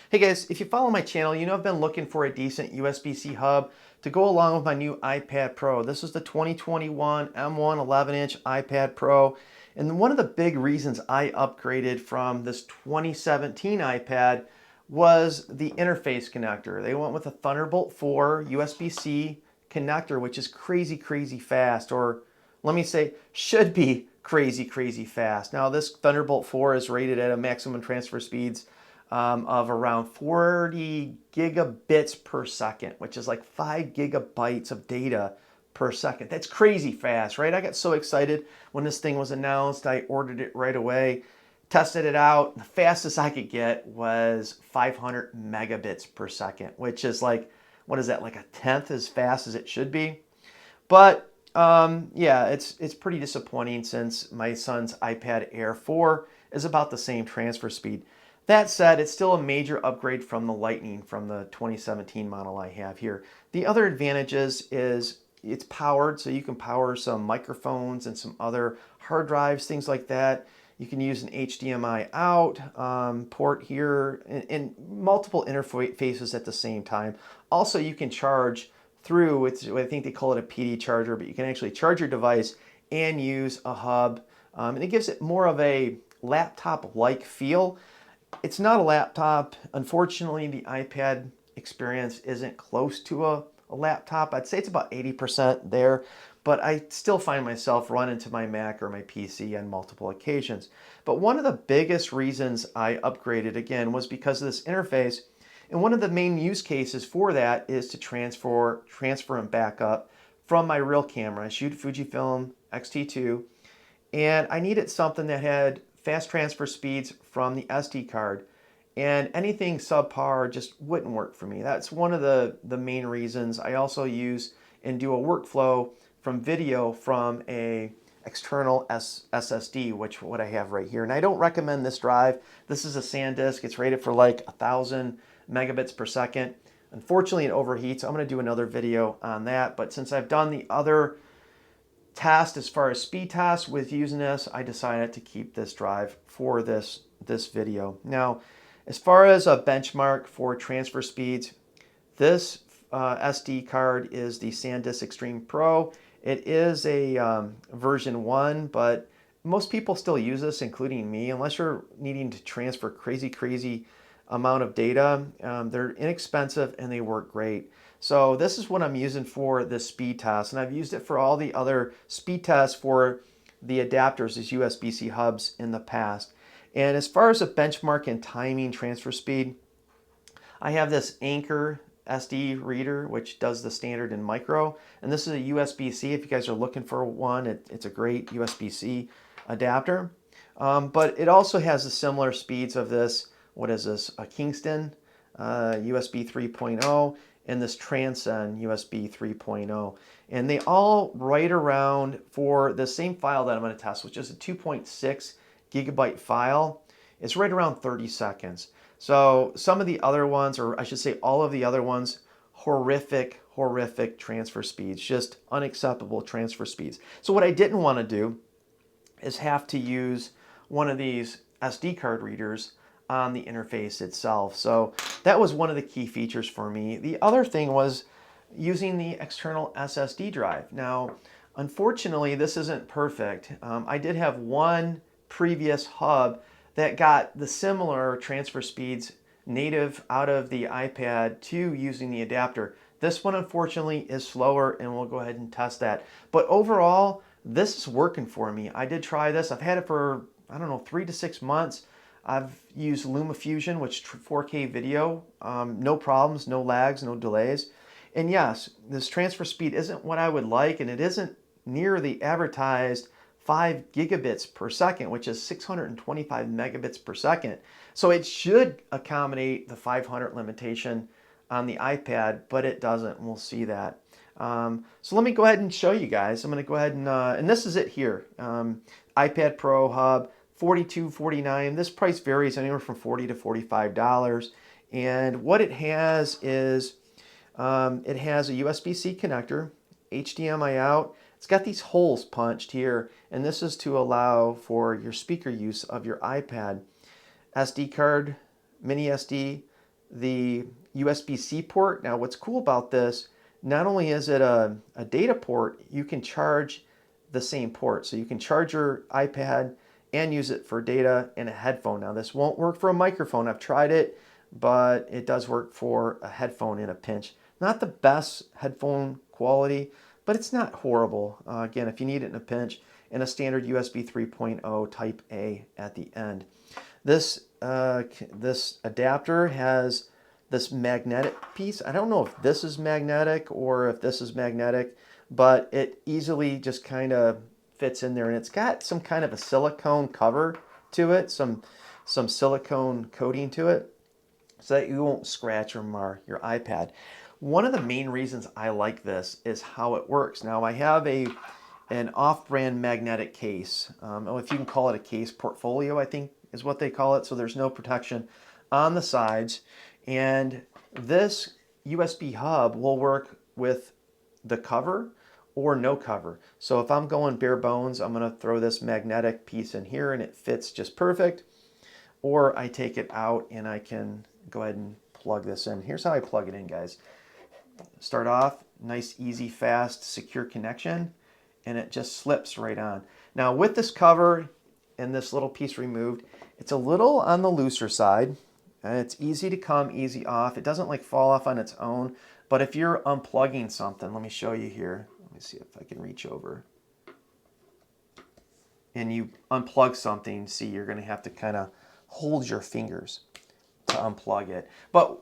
Hey guys, if you follow my channel, you know I've been looking for a decent USB-C hub to go along with my new iPad Pro. This is the 2021 M1 11-inch iPad Pro. And one of the big reasons I upgraded from this 2017 iPad was the interface connector. They went with a Thunderbolt 4 USB-C connector, which is crazy, crazy fast, or let me say, should be crazy, crazy fast. Now, this Thunderbolt 4 is rated at a maximum transfer speeds of around 40 gigabits per second, which is like 5 gigabytes of data per second. That's crazy fast, right? I got so excited when this thing was announced. I ordered it right away, tested it out. The fastest I could get was 500 megabits per second, which is like, what is that, like a tenth as fast as it should be? But yeah, it's pretty disappointing since my son's iPad Air 4 is about the same transfer speed. That said, it's still a major upgrade from the Lightning from the 2017 model I have here. The other advantages is it's powered, so you can power some microphones and some other hard drives, things like that. You can use an HDMI out port here and multiple interfaces at the same time. Also, you can charge through, I think they call it a PD charger, but you can actually charge your device and use a hub. And it gives it more of a laptop-like feel. It's not a laptop. Unfortunately, the iPad experience isn't close to a laptop. I'd say it's about 80% there, but I still find myself running to my Mac or my PC on multiple occasions. But one of the biggest reasons I upgraded again was because of this interface. And one of the main use cases for that is to transfer and backup from my real camera. I shoot Fujifilm X-T2, and I needed something that had fast transfer speeds from the SD card, and anything subpar just wouldn't work for me. That's one of the main reasons. I also use and do a workflow from video from a external SSD, which what I have right here. And I don't recommend this drive. This is a SanDisk. It's rated for like 1,000 megabits per second. Unfortunately, it overheats. I'm going to do another video on that. But since I've done the other test as far as speed tests with using this, I decided to keep this drive for this video. Now, as far as a benchmark for transfer speeds, this SD card is the SanDisk Extreme Pro. It is a version 1, but most people still use this, including me, unless you're needing to transfer crazy amount of data. They're inexpensive and they work great. So this is what I'm using for this speed test, and I've used it for all the other speed tests for the adapters, these USB-C hubs in the past. And as far as a benchmark and timing transfer speed, I have this Anchor SD reader, which does the standard and micro, and this is a USB-C. If you guys are looking for one, it's a great USB-C adapter. But it also has the similar speeds of this, what is this, a Kingston USB 3.0, and this Transcend USB 3.0. And they all right around, for the same file that I'm going to test, which is a 2.6 gigabyte file, it's right around 30 seconds. So some of the other ones, or I should say all of the other ones, horrific transfer speeds, just unacceptable transfer speeds. So what I didn't want to do is have to use one of these SD card readers on the interface itself. So that was one of the key features for me. The other thing was using the external SSD drive. Now, unfortunately, this isn't perfect. I did have one previous hub that got the similar transfer speeds native out of the iPad to using the adapter. This one, unfortunately, is slower, and we'll go ahead and test that. But overall, this is working for me. I did try this. I've had it for, I don't know, 3 to 6 months. I've used LumaFusion, which 4K video, no problems, no lags, no delays. And yes, this transfer speed isn't what I would like, and it isn't near the advertised 5 gigabits per second, which is 625 megabits per second. So it should accommodate the 500 limitation on the iPad, but it doesn't, and we'll see that. So let me go ahead and show you guys. I'm going to go ahead and this is it here. iPad Pro Hub. $42, $49. This price varies anywhere from $40 to $45. And what it has is it has a USB-C connector, HDMI out. It's got these holes punched here, and this is to allow for your speaker use of your iPad. SD card, mini SD, the USB-C port. Now what's cool about this, not only is it a data port, you can charge the same port. So you can charge your iPad and use it for data and a headphone. Now this won't work for a microphone. I've tried it, but it does work for a headphone in a pinch. Not the best headphone quality, but it's not horrible. Again, if you need it in a pinch, and a standard USB 3.0 Type A at the end. This adapter has this magnetic piece. I don't know if this is magnetic or if this is magnetic, but it easily just kind of fits in there, and it's got some kind of a silicone cover to it, some silicone coating to it, so that you won't scratch or mar your iPad. One of the main reasons I like this is how it works. Now I have an off-brand magnetic case. If you can call it a case, portfolio I think is what they call it. So there's no protection on the sides, and this USB hub will work with the cover or no cover. So if I'm going bare bones, I'm going to throw this magnetic piece in here and it fits just perfect. Or I take it out and I can go ahead and plug this in. Here's how I plug it in, guys. Start off, nice, easy, fast, secure connection, and it just slips right on. Now with this cover and this little piece removed, it's a little on the looser side, and it's easy to come, easy off. It doesn't like fall off on its own, but if you're unplugging something, let me show you here. Let me see if I can reach over. And you unplug something, see, you're gonna have to kind of hold your fingers to unplug it. But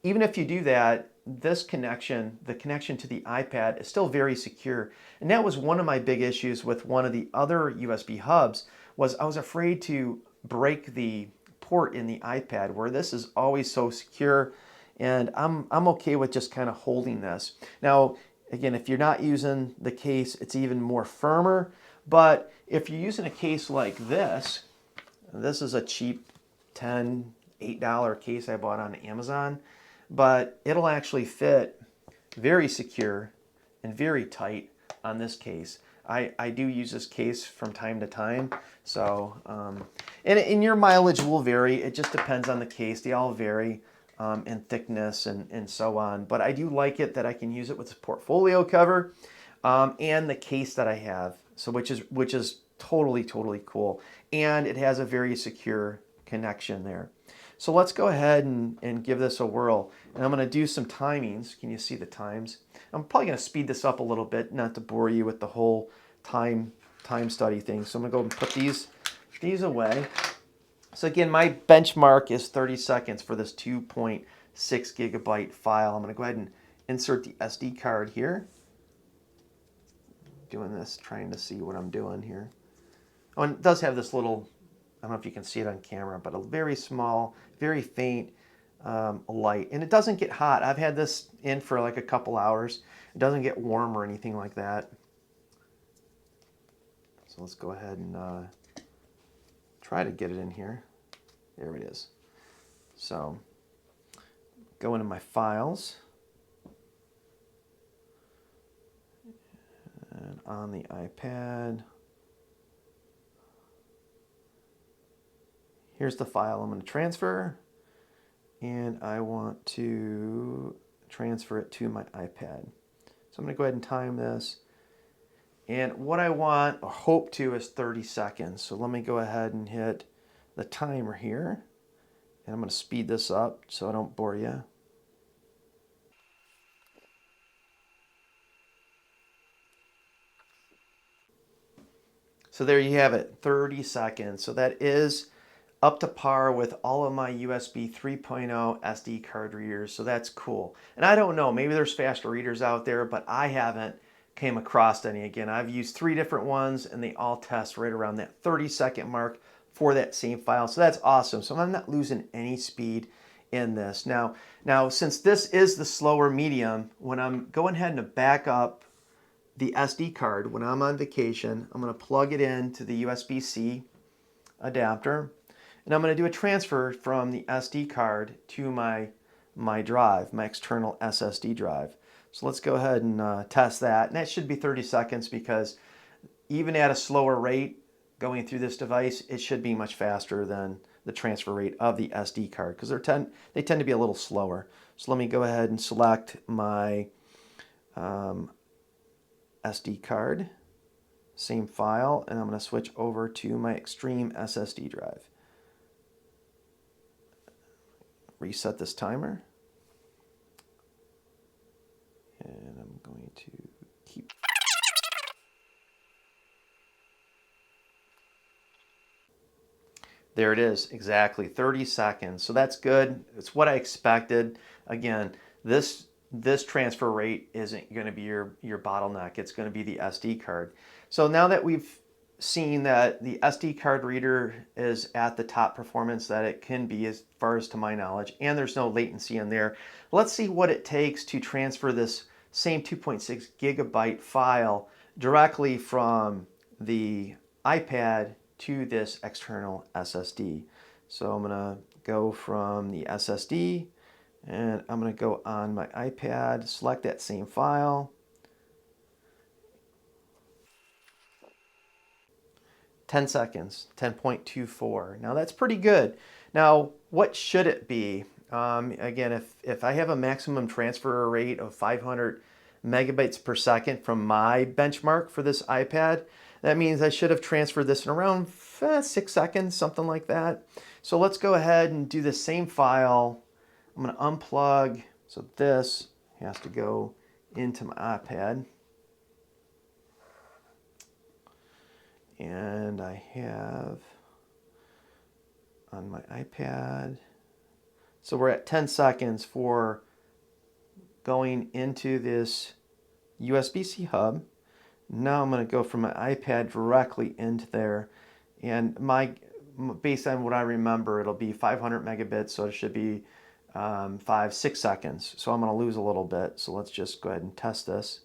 even if you do that, this connection, the connection to the iPad, is still very secure. And that was one of my big issues with one of the other USB hubs, was I was afraid to break the port in the iPad, where this is always so secure, and I'm okay with just kind of holding this. Now, again, if you're not using the case, it's even more firmer, but if you're using a case like this is a cheap $8 case I bought on Amazon, but it'll actually fit very secure and very tight on this case. I do use this case from time to time, so and your mileage will vary. It just depends on the case. They all vary in thickness and so on, but I do like it that I can use it with the portfolio cover and the case that I have, so which is totally cool, and it has a very secure connection there. So let's go ahead and give this a whirl. And I'm going to do some timings. Can you see the times? I'm probably going to speed this up a little bit, not to bore you with the whole time study thing. So I'm going to go and put these away. So again, my benchmark is 30 seconds for this 2.6 gigabyte file. I'm going to go ahead and insert the SD card here. Doing this, trying to see what I'm doing here. Oh, and it does have this little, I don't know if you can see it on camera, but a very small, very faint light. And it doesn't get hot. I've had this in for like a couple hours. It doesn't get warm or anything like that. So let's go ahead and try to get it in here. There it is. So go into my files. And on the iPad, here's the file I'm going to transfer, and I want to transfer it to my iPad. So I'm going to go ahead and time this, and what I want or hope to is 30 seconds. So let me go ahead and hit the timer here, and I'm going to speed this up so I don't bore you. So there you have it, 30 seconds. So that is up to par with all of my USB 3.0 SD card readers. So that's cool. And I don't know, maybe there's faster readers out there, but I haven't came across any. Again, I've used 3 different ones and they all test right around that 30-second mark for that same file. So that's awesome. So I'm not losing any speed in this. Now since this is the slower medium, when I'm going ahead and back up the SD card, when I'm on vacation, I'm going to plug it into the USB-C adapter, and I'm going to do a transfer from the SD card to my drive, my external SSD drive. So let's go ahead and test that. And that should be 30 seconds, because even at a slower rate going through this device, it should be much faster than the transfer rate of the SD card because they tend to be a little slower. So let me go ahead and select my SD card, same file, and I'm going to switch over to my Extreme SSD drive. Reset this timer. And I'm going to keep. There it is, exactly 30 seconds. So that's good. It's what I expected. Again, this transfer rate isn't going to be your bottleneck. It's going to be the SD card. So now that we've seen that the SD card reader is at the top performance that it can be as far as to my knowledge, and there's no latency in there, let's see what it takes to transfer this same 2.6 gigabyte file directly from the iPad to this external SSD. So I'm going to go from the SSD and I'm going to go on my iPad, select that same file. 10 seconds, 10.24. Now that's pretty good. Now, what should it be? Again, if I have a maximum transfer rate of 500 megabytes per second from my benchmark for this iPad, that means I should have transferred this in around 6 seconds, something like that. So let's go ahead and do the same file. I'm going to unplug. So this has to go into my iPad. And I have on my iPad. So we're at 10 seconds for going into this USB-C hub. Now I'm going to go from my iPad directly into there. And based on what I remember, it'll be 500 megabits, so it should be 5-6 seconds. So I'm going to lose a little bit. So let's just go ahead and test this.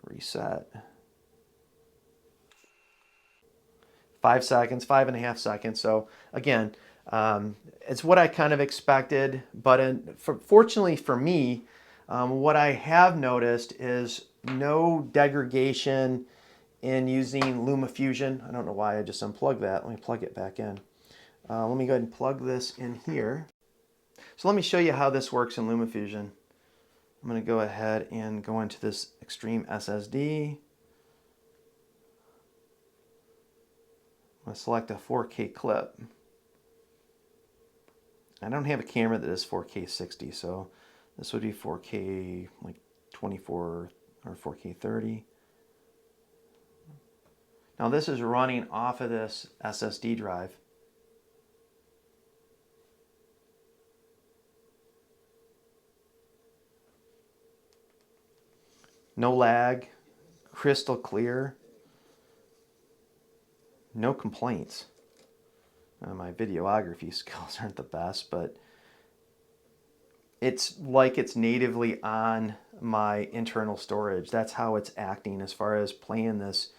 Reset. 5 seconds, 5.5 seconds. So again, it's what I kind of expected, but fortunately for me, what I have noticed is no degradation in using LumaFusion. I don't know why I just unplugged that. Let me plug it back in. Let me go ahead and plug this in here. So let me show you how this works in LumaFusion. I'm going to go ahead and go into this Extreme SSD. I'm going to select a 4K clip. I don't have a camera that is 4K 60, so this would be 4K like 24 or 4K 30. Now this is running off of this SSD drive. No lag, crystal clear, no complaints. My videography skills aren't the best, but it's like it's natively on my internal storage. That's how it's acting as far as playing this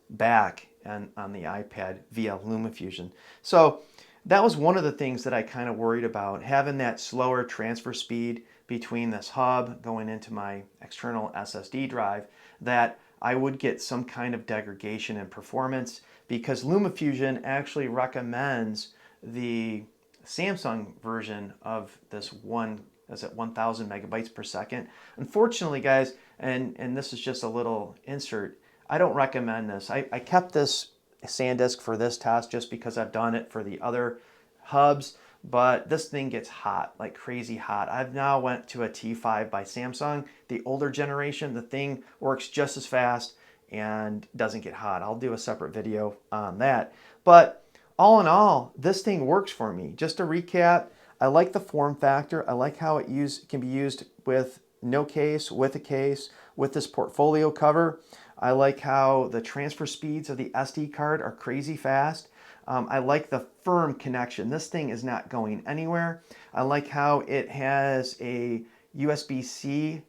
back and on the iPad via LumaFusion. So that was one of the things that I kind of worried about, having that slower transfer speed between this hub going into my external SSD drive, that I would get some kind of degradation in performance, because LumaFusion actually recommends the Samsung version of this one, is at 1000 megabytes per second. Unfortunately, guys, and this is just a little insert, I don't recommend this. I kept this SanDisk for this test just because I've done it for the other hubs, but this thing gets hot, like crazy hot. I've now went to a T5 by Samsung, the older generation. The thing works just as fast and doesn't get hot. I'll do a separate video on that. But all in all, this thing works for me. Just to recap, I like the form factor. I like how it can be used with no case, with a case, with this portfolio cover. I like how the transfer speeds of the SD card are crazy fast. I like the firm connection. This thing is not going anywhere. I like how it has a USB-C,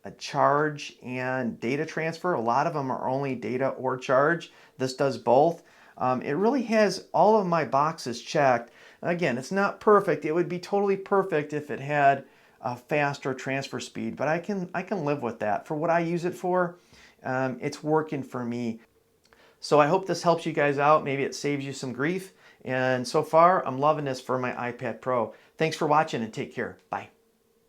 a charge and data transfer. A lot of them are only data or charge. This does both. It really has all of my boxes checked. Again, it's not perfect. It would be totally perfect if it had a faster transfer speed, but I can live with that. For what I use it for, it's working for me. So I hope this helps you guys out. Maybe it saves you some grief. And so far, I'm loving this for my iPad Pro. Thanks for watching and take care. Bye.